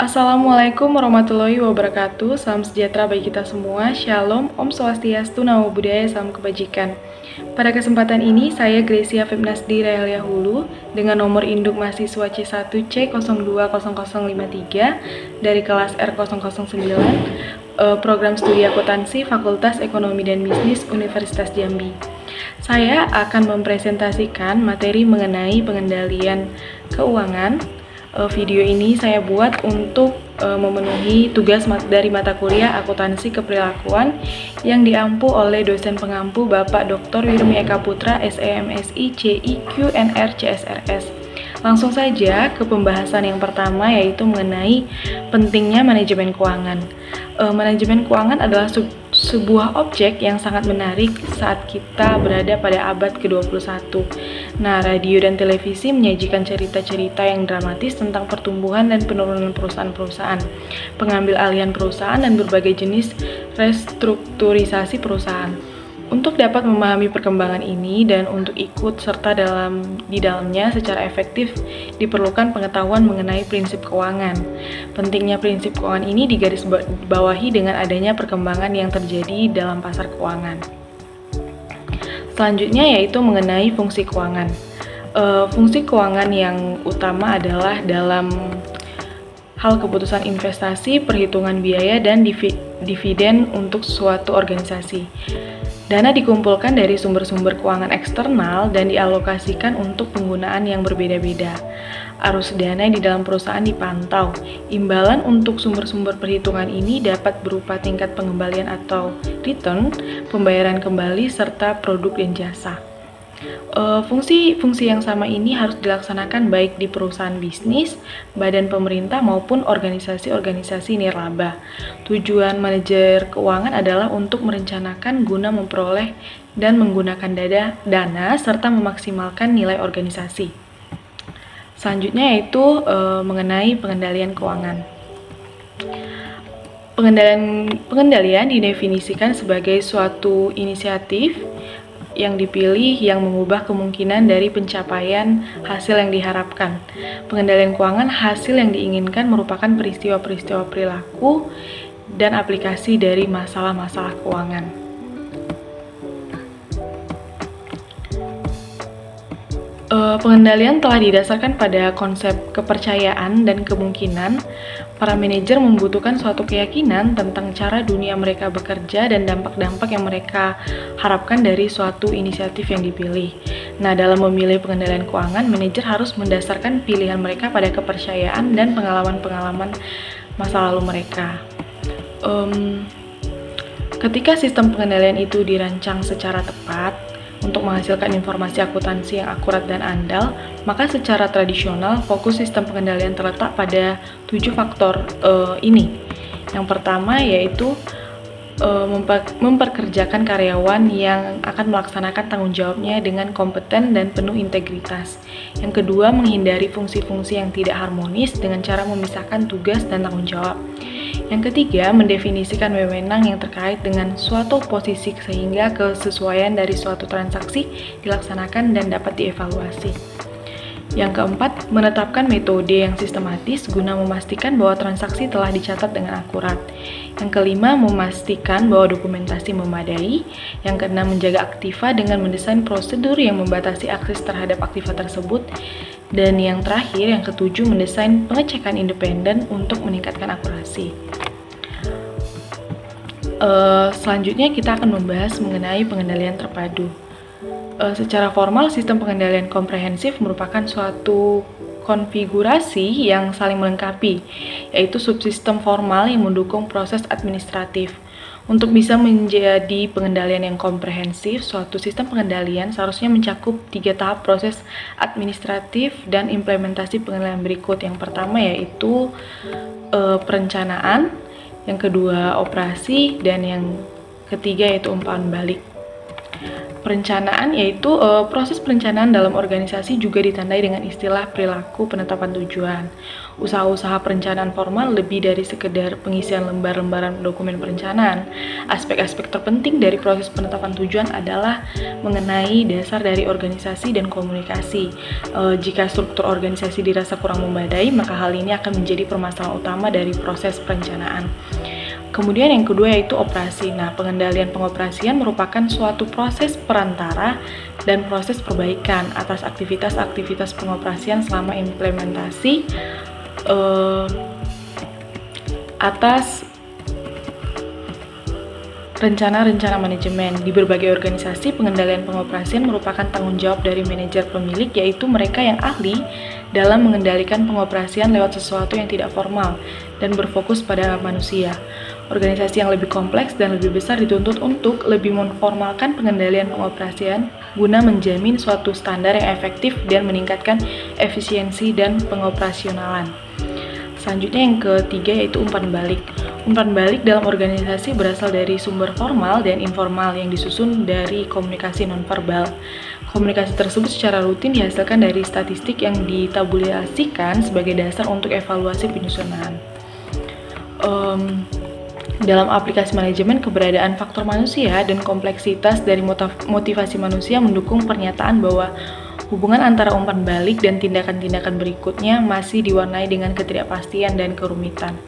Assalamualaikum warahmatullahi wabarakatuh. Salam sejahtera bagi kita semua. Shalom, Om Swastiastu, Namo Buddhaya, Salam Kebajikan. Pada kesempatan ini, saya Gracia Febnasdi Raelia Hulu dengan nomor induk mahasiswa C1C020053 dari kelas R009, program studi akuntansi Fakultas Ekonomi dan Bisnis Universitas Jambi. Saya akan mempresentasikan materi mengenai pengendalian keuangan. Video ini saya buat untuk memenuhi tugas dari mata kuliah akuntansi keperilakuan yang diampu oleh dosen pengampu Bapak Dr. Wirmi Eka Putra, SEMSI, CIQNR, CSRS. Langsung saja ke pembahasan yang pertama, yaitu mengenai pentingnya manajemen keuangan. Manajemen keuangan adalah sebuah objek yang sangat menarik saat kita berada pada abad ke-21. Nah, radio dan televisi menyajikan cerita-cerita yang dramatis tentang pertumbuhan dan penurunan perusahaan-perusahaan, pengambil alihan perusahaan, dan berbagai jenis restrukturisasi perusahaan. Untuk dapat memahami perkembangan ini dan untuk ikut serta di dalamnya secara efektif, diperlukan pengetahuan mengenai prinsip keuangan. Pentingnya prinsip keuangan ini digarisbawahi dengan adanya perkembangan yang terjadi dalam pasar keuangan. Selanjutnya yaitu mengenai fungsi keuangan. Fungsi keuangan yang utama adalah dalam hal keputusan investasi, perhitungan biaya, dan dividen untuk suatu organisasi. Dana dikumpulkan dari sumber-sumber keuangan eksternal dan dialokasikan untuk penggunaan yang berbeda-beda. Arus dana di dalam perusahaan dipantau. Imbalan untuk sumber-sumber perhitungan ini dapat berupa tingkat pengembalian atau return, pembayaran kembali, serta produk dan jasa. Fungsi-fungsi yang sama ini harus dilaksanakan baik di perusahaan bisnis, badan pemerintah, maupun organisasi-organisasi nirlaba. Tujuan manajer keuangan adalah untuk merencanakan guna memperoleh dan menggunakan dana serta memaksimalkan nilai organisasi. Selanjutnya yaitu mengenai pengendalian keuangan. Pengendalian didefinisikan sebagai suatu inisiatif yang dipilih yang mengubah kemungkinan dari pencapaian hasil yang diharapkan. Pengendalian keuangan hasil yang diinginkan merupakan peristiwa-peristiwa perilaku dan aplikasi dari masalah-masalah keuangan. Pengendalian telah didasarkan pada konsep kepercayaan dan kemungkinan. Para manajer membutuhkan suatu keyakinan tentang cara dunia mereka bekerja dan dampak-dampak yang mereka harapkan dari suatu inisiatif yang dipilih. Nah, dalam memilih pengendalian keuangan, manajer harus mendasarkan pilihan mereka pada kepercayaan dan pengalaman-pengalaman masa lalu mereka. Ketika sistem pengendalian itu dirancang secara tepat untuk menghasilkan informasi akuntansi yang akurat dan andal, maka secara tradisional fokus sistem pengendalian terletak pada 7 faktor ini. Yang pertama yaitu memperkerjakan karyawan yang akan melaksanakan tanggung jawabnya dengan kompeten dan penuh integritas. Yang kedua, menghindari fungsi-fungsi yang tidak harmonis dengan cara memisahkan tugas dan tanggung jawab. Yang ketiga, mendefinisikan wewenang yang terkait dengan suatu posisi sehingga kesesuaian dari suatu transaksi dilaksanakan dan dapat dievaluasi. Yang keempat, menetapkan metode yang sistematis guna memastikan bahwa transaksi telah dicatat dengan akurat. Yang kelima, memastikan bahwa dokumentasi memadai. Yang keenam, menjaga aktiva dengan mendesain prosedur yang membatasi akses terhadap aktiva tersebut. Dan yang terakhir, yang ketujuh, mendesain pengecekan independen untuk meningkatkan akurasi. Selanjutnya kita akan membahas mengenai pengendalian terpadu. Secara formal, sistem pengendalian komprehensif merupakan suatu konfigurasi yang saling melengkapi, yaitu subsistem formal yang mendukung proses administratif. Untuk bisa menjadi pengendalian yang komprehensif, suatu sistem pengendalian seharusnya mencakup 3 tahap proses administratif dan implementasi pengendalian berikut. Yang pertama yaitu perencanaan, yang kedua operasi, dan yang ketiga yaitu umpan balik. Perencanaan yaitu proses perencanaan dalam organisasi juga ditandai dengan istilah perilaku penetapan tujuan. Usaha-usaha perencanaan formal lebih dari sekedar pengisian lembar-lembaran dokumen perencanaan. Aspek-aspek terpenting dari proses penetapan tujuan adalah mengenai dasar dari organisasi dan komunikasi. Jika struktur organisasi dirasa kurang memadai, maka hal ini akan menjadi permasalahan utama dari proses perencanaan. Kemudian yang kedua yaitu operasi. Nah, pengendalian pengoperasian merupakan suatu proses perantara dan proses perbaikan atas aktivitas-aktivitas pengoperasian selama implementasi atas rencana-rencana manajemen. Di berbagai organisasi, pengendalian pengoperasian merupakan tanggung jawab dari manajer pemilik, yaitu mereka yang ahli dalam mengendalikan pengoperasian lewat sesuatu yang tidak formal dan berfokus pada manusia. Organisasi yang lebih kompleks dan lebih besar dituntut untuk lebih memformalkan pengendalian pengoperasian guna menjamin suatu standar yang efektif dan meningkatkan efisiensi dan pengoperasionalan. Selanjutnya yang ketiga yaitu umpan balik. Umpan balik dalam organisasi berasal dari sumber formal dan informal yang disusun dari komunikasi nonverbal. Komunikasi tersebut secara rutin dihasilkan dari statistik yang ditabulasikan sebagai dasar untuk evaluasi penyusunan. Dalam aplikasi manajemen, keberadaan faktor manusia dan kompleksitas dari motivasi manusia mendukung pernyataan bahwa hubungan antara umpan balik dan tindakan-tindakan berikutnya masih diwarnai dengan ketidakpastian dan kerumitan.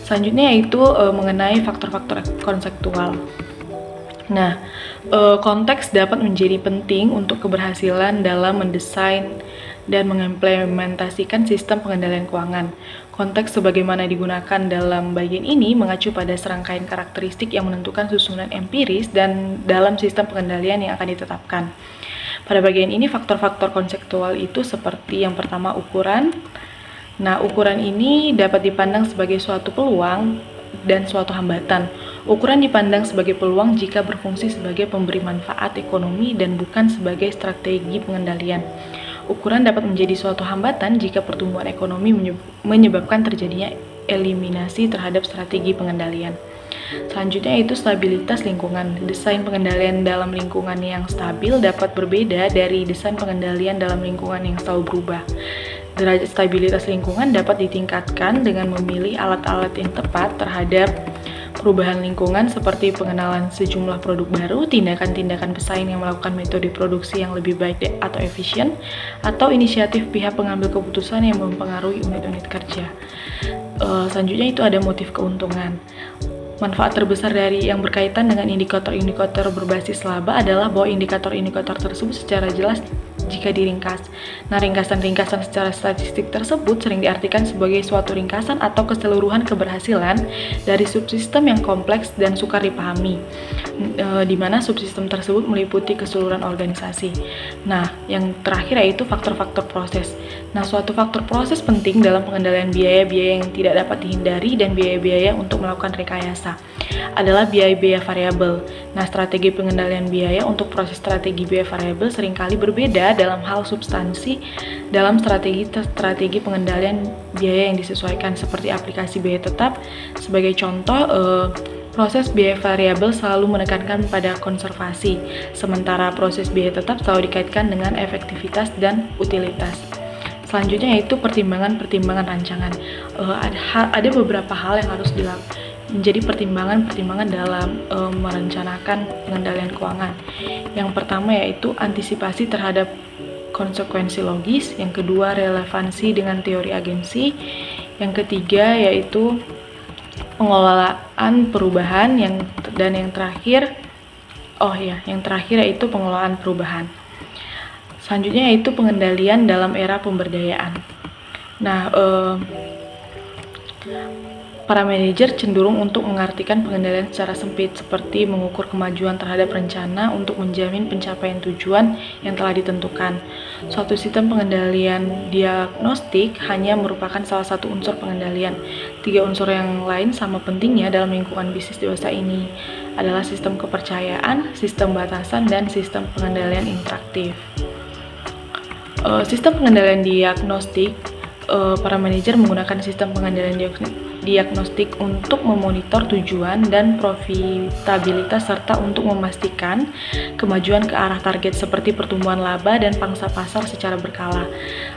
Selanjutnya yaitu mengenai faktor-faktor konseptual. Nah, konteks dapat menjadi penting untuk keberhasilan dalam mendesain dan mengimplementasikan sistem pengendalian keuangan. Konteks sebagaimana digunakan dalam bagian ini mengacu pada serangkaian karakteristik yang menentukan susunan empiris dan dalam sistem pengendalian yang akan ditetapkan. Pada bagian ini, faktor-faktor konseptual itu seperti yang pertama, ukuran. Nah, ukuran ini dapat dipandang sebagai suatu peluang dan suatu hambatan. Ukuran dipandang sebagai peluang jika berfungsi sebagai pemberi manfaat ekonomi dan bukan sebagai strategi pengendalian. Ukuran dapat menjadi suatu hambatan jika pertumbuhan ekonomi menyebabkan terjadinya eliminasi terhadap strategi pengendalian. Selanjutnya yaitu stabilitas lingkungan. Desain pengendalian dalam lingkungan yang stabil dapat berbeda dari desain pengendalian dalam lingkungan yang selalu berubah. Derajat stabilitas lingkungan dapat ditingkatkan dengan memilih alat-alat yang tepat terhadap perubahan lingkungan seperti pengenalan sejumlah produk baru, tindakan-tindakan pesaing yang melakukan metode produksi yang lebih baik atau efisien, atau inisiatif pihak pengambil keputusan yang mempengaruhi unit-unit kerja. Selanjutnya itu ada motif keuntungan. Manfaat terbesar dari yang berkaitan dengan indikator-indikator berbasis laba adalah bahwa indikator-indikator tersebut secara jelas jika diringkas. Nah, ringkasan-ringkasan secara statistik tersebut sering diartikan sebagai suatu ringkasan atau keseluruhan keberhasilan dari subsistem yang kompleks dan sukar dipahami, di mana subsistem tersebut meliputi keseluruhan organisasi. Nah, yang terakhir yaitu faktor-faktor proses. Nah, suatu faktor proses penting dalam pengendalian biaya-biaya yang tidak dapat dihindari dan biaya-biaya untuk melakukan rekayasa adalah biaya-biaya variabel. Nah, strategi pengendalian biaya untuk proses strategi biaya variabel seringkali berbeda dalam hal substansi dalam strategi pengendalian biaya yang disesuaikan seperti aplikasi biaya tetap. Sebagai contoh, proses biaya variabel selalu menekankan pada konservasi, sementara proses biaya tetap selalu dikaitkan dengan efektivitas dan utilitas. Selanjutnya yaitu pertimbangan-pertimbangan rancangan. Ada beberapa hal yang harus menjadi pertimbangan-pertimbangan dalam merencanakan pengendalian keuangan. Yang pertama yaitu antisipasi terhadap konsekuensi logis, yang kedua relevansi dengan teori agensi, yang ketiga yaitu pengelolaan perubahan, dan yang terakhir yaitu pengelolaan perubahan. Selanjutnya yaitu pengendalian dalam era pemberdayaan. Nah, para manajer cenderung untuk mengartikan pengendalian secara sempit, seperti mengukur kemajuan terhadap rencana untuk menjamin pencapaian tujuan yang telah ditentukan. Suatu sistem pengendalian diagnostik hanya merupakan salah satu unsur pengendalian. 3 unsur yang lain sama pentingnya dalam lingkungan bisnis dewasa ini adalah sistem kepercayaan, sistem batasan, dan sistem pengendalian interaktif. Sistem pengendalian diagnostik para manajer menggunakan sistem pengendalian diagnostik untuk memonitor tujuan dan profitabilitas serta untuk memastikan kemajuan ke arah target seperti pertumbuhan laba dan pangsa pasar secara berkala.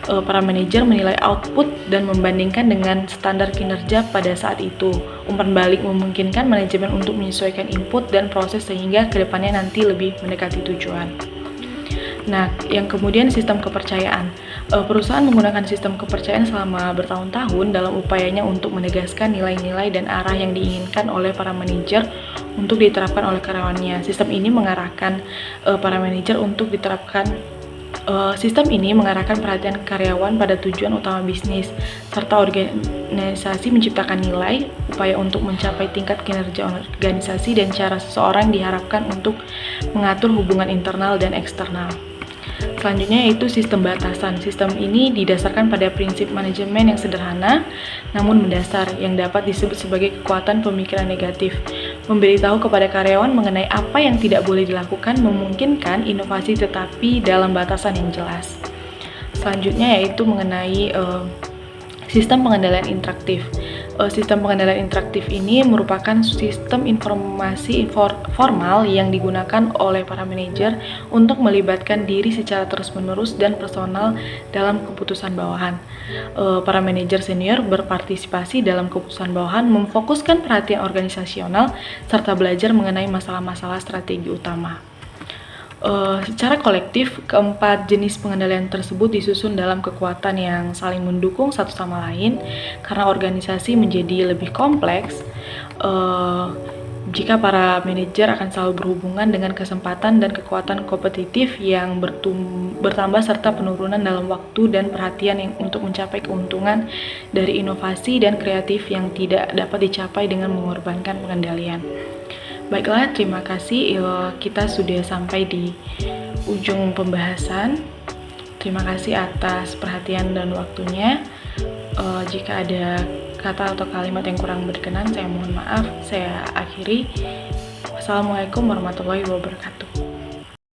Para manajer menilai output dan membandingkan dengan standar kinerja pada saat itu. Umpan balik memungkinkan manajemen untuk menyesuaikan input dan proses sehingga kedepannya nanti lebih mendekati tujuan. Nah, yang kemudian sistem kepercayaan. Perusahaan menggunakan sistem kepercayaan selama bertahun-tahun dalam upayanya untuk menegaskan nilai-nilai dan arah yang diinginkan oleh para manajer untuk diterapkan oleh karyawannya. Sistem ini mengarahkan perhatian karyawan pada tujuan utama bisnis, serta organisasi menciptakan nilai, upaya untuk mencapai tingkat kinerja organisasi, dan cara seseorang diharapkan untuk mengatur hubungan internal dan eksternal. Selanjutnya yaitu sistem batasan. Sistem ini didasarkan pada prinsip manajemen yang sederhana namun mendasar yang dapat disebut sebagai kekuatan pemikiran negatif. Memberitahu kepada karyawan mengenai apa yang tidak boleh dilakukan memungkinkan inovasi tetapi dalam batasan yang jelas. Selanjutnya yaitu mengenai sistem pengendalian interaktif. Sistem pengendalian interaktif ini merupakan sistem informasi formal yang digunakan oleh para manajer untuk melibatkan diri secara terus-menerus dan personal dalam keputusan bawahan. Para manajer senior berpartisipasi dalam keputusan bawahan, memfokuskan perhatian organisasional, serta belajar mengenai masalah-masalah strategi utama. Secara kolektif, keempat jenis pengendalian tersebut disusun dalam kekuatan yang saling mendukung satu sama lain karena organisasi menjadi lebih kompleks. Jika para manajer akan selalu berhubungan dengan kesempatan dan kekuatan kompetitif yang bertambah serta penurunan dalam waktu dan perhatian yang untuk mencapai keuntungan dari inovasi dan kreatif yang tidak dapat dicapai dengan mengorbankan pengendalian. Baiklah, terima kasih. Kita sudah sampai di ujung pembahasan. Terima kasih atas perhatian dan waktunya. Jika ada kata atau kalimat yang kurang berkenan, saya mohon maaf. Saya akhiri. Wassalamualaikum warahmatullahi wabarakatuh.